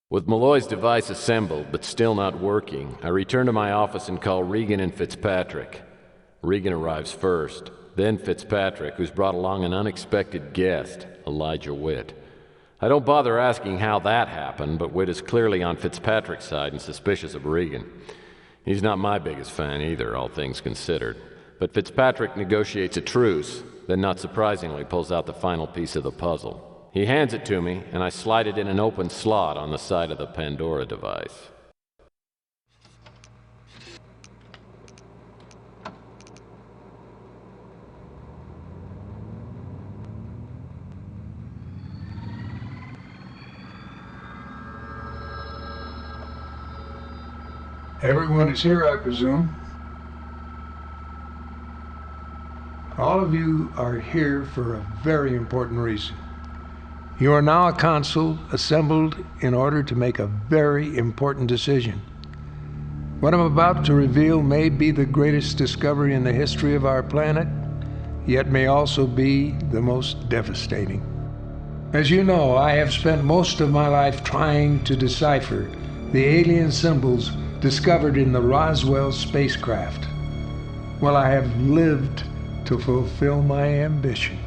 With Malloy's device assembled, but still not working, I return to my office and call Regan and Fitzpatrick. Regan arrives first, then Fitzpatrick, who's brought along an unexpected guest, Elijah Witt. I don't bother asking how that happened, but Witt is clearly on Fitzpatrick's side and suspicious of Regan. He's not my biggest fan either, all things considered. But Fitzpatrick negotiates a truce, then not surprisingly pulls out the final piece of the puzzle. He hands it to me, and I slide it in an open slot on the side of the Pandora device. Everyone is here, I presume. All of you are here for a very important reason. You are now a council assembled in order to make a very important decision. What I'm about to reveal may be the greatest discovery in the history of our planet, yet may also be the most devastating. As you know, I have spent most of my life trying to decipher the alien symbols discovered in the Roswell spacecraft. Well, I have lived to fulfill my ambition.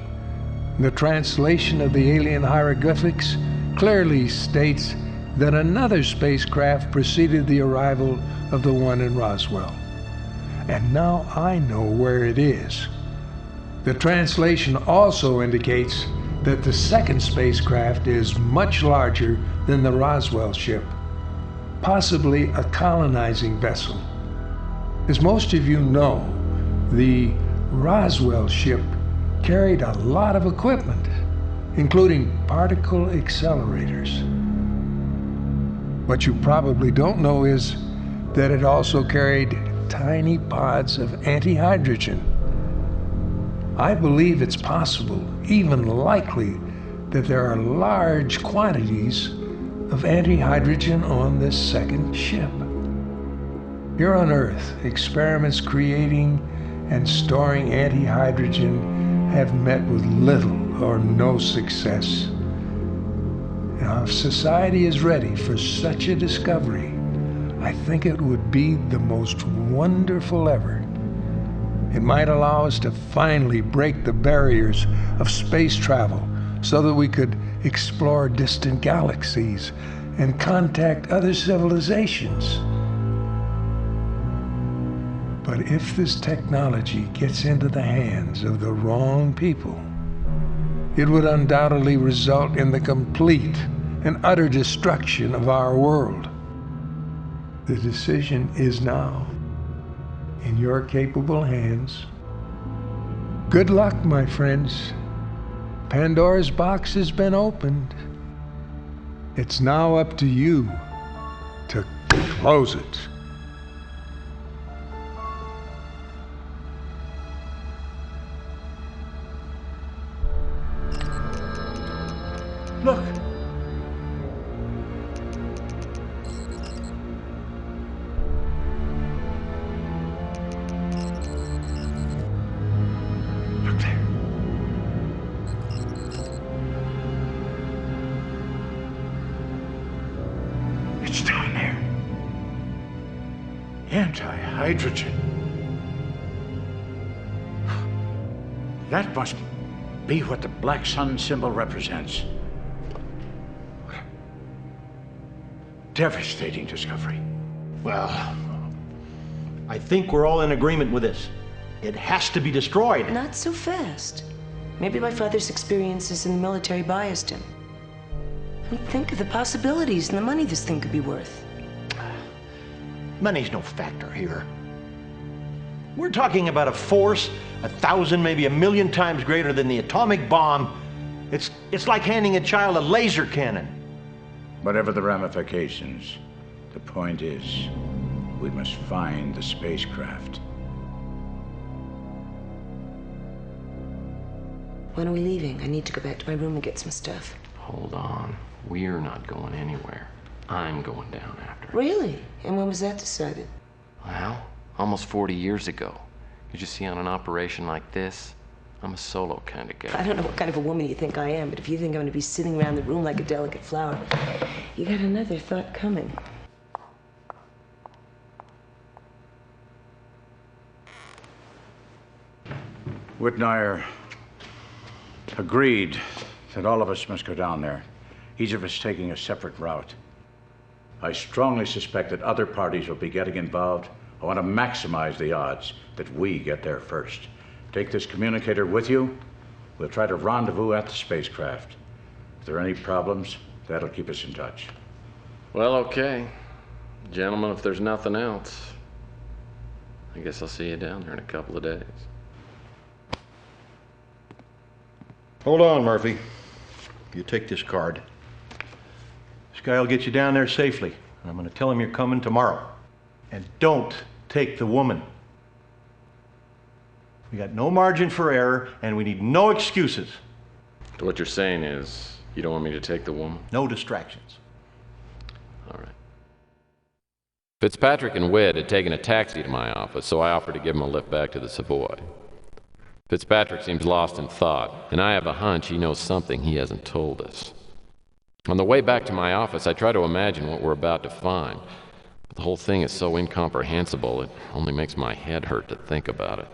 The translation of the alien hieroglyphics clearly states that another spacecraft preceded the arrival of the one in Roswell. And now I know where it is. The translation also indicates that the second spacecraft is much larger than the Roswell ship, possibly a colonizing vessel. As most of you know, the Roswell ship carried a lot of equipment, including particle accelerators. What you probably don't know is that it also carried tiny pods of antihydrogen. I believe it's possible, even likely, that there are large quantities of antihydrogen on this second ship. Here on Earth, experiments creating and storing antihydrogen have met with little or no success. Now, if society is ready for such a discovery, I think it would be the most wonderful ever. It might allow us to finally break the barriers of space travel so that we could explore distant galaxies and contact other civilizations. But if this technology gets into the hands of the wrong people, it would undoubtedly result in the complete and utter destruction of our world. The decision is now in your capable hands. Good luck, my friends. Pandora's box has been opened. It's now up to you to close it. Look. Look there. It's down there. Anti-hydrogen. That must be what the black sun symbol represents. Devastating discovery. Well, I think we're all in agreement with this. It has to be destroyed. Not so fast. Maybe my father's experiences in the military biased him. And think of the possibilities and the money this thing could be worth. Money's no factor here. We're talking about a force 1,000, maybe 1,000,000 times greater than the atomic bomb. It's like handing a child a laser cannon. Whatever the ramifications, the point is, we must find the spacecraft. When are we leaving? I need to go back to my room and get some stuff. Hold on. We're not going anywhere. I'm going down after it. Really? And when was that decided? Well, almost 40 years ago. You just see, on an operation like this, I'm a solo kind of guy. I don't know what kind of a woman you think I am, but if you think I'm going to be sitting around the room like a delicate flower, you got another thought coming. Whitnire agreed that all of us must go down there, each of us taking a separate route. I strongly suspect that other parties will be getting involved. I want to maximize the odds that we get there first. Take this communicator with you. We'll try to rendezvous at the spacecraft. If there are any problems, that'll keep us in touch. Well, okay. Gentlemen, if there's nothing else, I guess I'll see you down there in a couple of days. Hold on, Murphy. You take this card. This guy will get you down there safely. I'm going to tell him you're coming tomorrow. And don't take the woman. We got no margin for error, and we need no excuses. So what you're saying is, you don't want me to take the woman? No distractions. All right. Fitzpatrick and Wed had taken a taxi to my office, so I offered to give him a lift back to the Savoy. Fitzpatrick seems lost in thought, and I have a hunch he knows something he hasn't told us. On the way back to my office, I try to imagine what we're about to find, but the whole thing is so incomprehensible, it only makes my head hurt to think about it.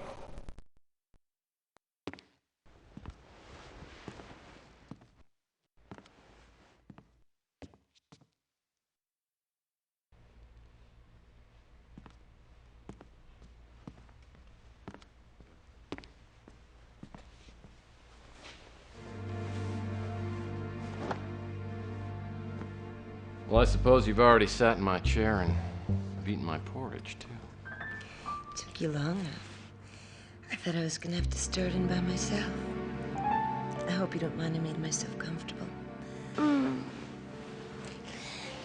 Well, I suppose you've already sat in my chair and have eaten my porridge, too. Took you long enough. I thought I was gonna have to stir it in by myself. I hope you don't mind I made myself comfortable. And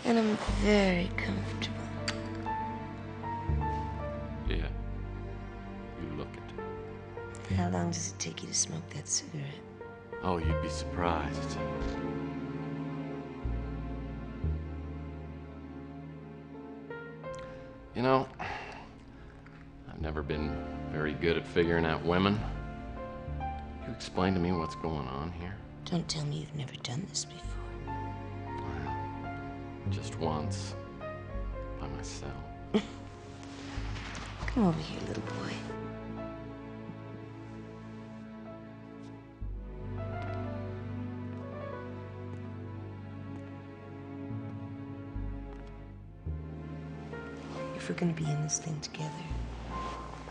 I'm very comfortable. Yeah. You look it. How long does it take you to smoke that cigarette? Oh, you'd be surprised. You know, I've never been very good at figuring out women. Could you explain to me what's going on here? Don't tell me you've never done this before. Well, just once. By myself. Come over here, little boy. If we're gonna be in this thing together,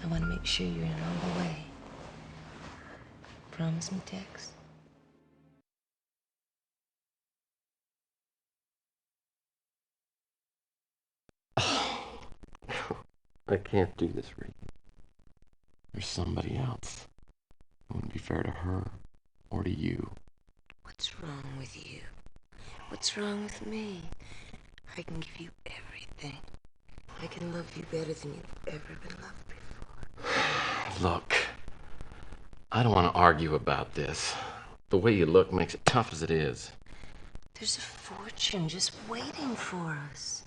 I want to make sure you're in all the way. Promise me, Tex? I can't do this, Regan. There's somebody else. It wouldn't be fair to her or to you. What's wrong with you? What's wrong with me? I can give you everything. I can love you better than you've ever been loved before. Look, I don't want to argue about this. The way you look makes it tough as it is. There's a fortune just waiting for us.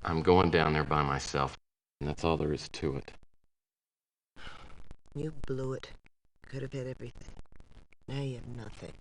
I'm going down there by myself, and that's all there is to it. You blew it. Could have had everything. Now you have nothing.